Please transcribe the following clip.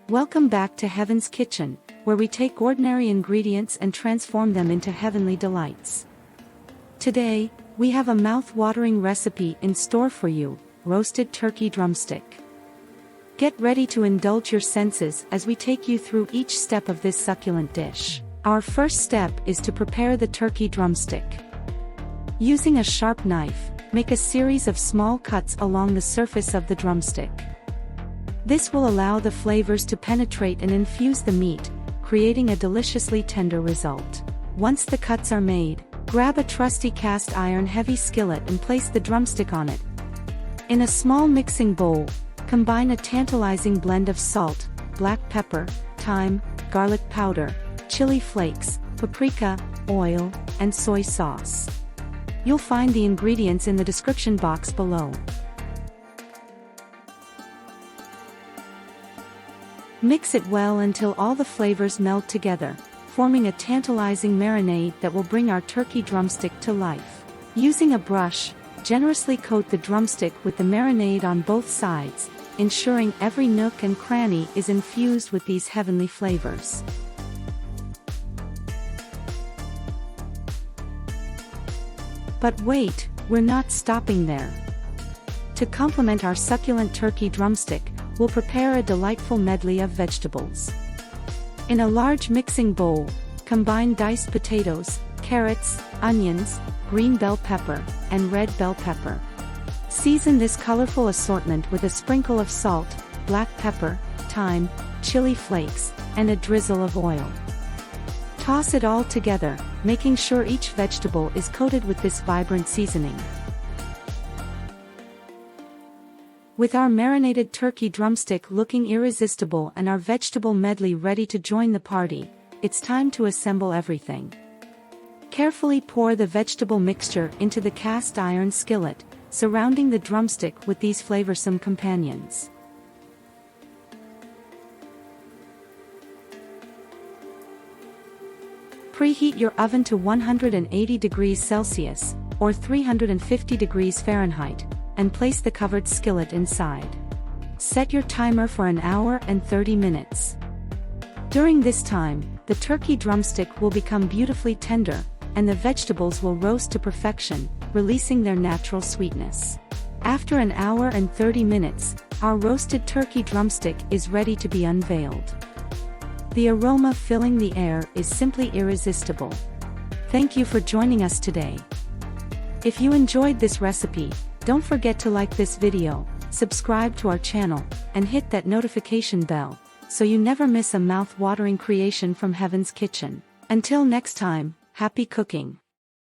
Welcome back to Heaven's Kitchen, where we take ordinary ingredients and transform them into heavenly delights. Today, we have a mouth-watering recipe in store for you: roasted turkey drumstick. Get ready to indulge your senses as we take you through each step of this succulent dish. Our first step is to prepare the turkey drumstick. Using a sharp knife, make a series of small cuts along the surface of the drumstick. This will allow the flavors to penetrate and infuse the meat, creating a deliciously tender result. Once the cuts are made, grab a trusty cast iron heavy skillet and place the drumstick on it. In a small mixing bowl, combine a tantalizing blend of salt, black pepper, thyme, garlic powder, chili flakes, paprika, oil, and soy sauce. You'll find the ingredients in the description box below. Mix it well until all the flavors melt together, forming a tantalizing marinade that will bring our turkey drumstick to life. Using a brush, generously coat the drumstick with the marinade on both sides, ensuring every nook and cranny is infused with these heavenly flavors. But wait, we're not stopping there. To complement our succulent turkey drumstick, we'll prepare a delightful medley of vegetables. In a large mixing bowl, combine diced potatoes, carrots, onions, green bell pepper, and red bell pepper. Season this colorful assortment with a sprinkle of salt, black pepper, thyme, chili flakes, and a drizzle of oil. Toss it all together, making sure each vegetable is coated with this vibrant seasoning. With our marinated turkey drumstick looking irresistible and our vegetable medley ready to join the party, it's time to assemble everything. Carefully pour the vegetable mixture into the cast iron skillet, surrounding the drumstick with these flavorsome companions. Preheat your oven to 180 degrees Celsius, or 350 degrees Fahrenheit, and place the covered skillet inside. Set your timer for an hour and 30 minutes. During this time, the turkey drumstick will become beautifully tender, and the vegetables will roast to perfection, releasing their natural sweetness. After an hour and 30 minutes, our roasted turkey drumstick is ready to be unveiled. The aroma filling the air is simply irresistible. Thank you for joining us today. If you enjoyed this recipe, don't forget to like this video, subscribe to our channel, and hit that notification bell, so you never miss a mouth-watering creation from Heaven's Kitchen. Until next time, happy cooking!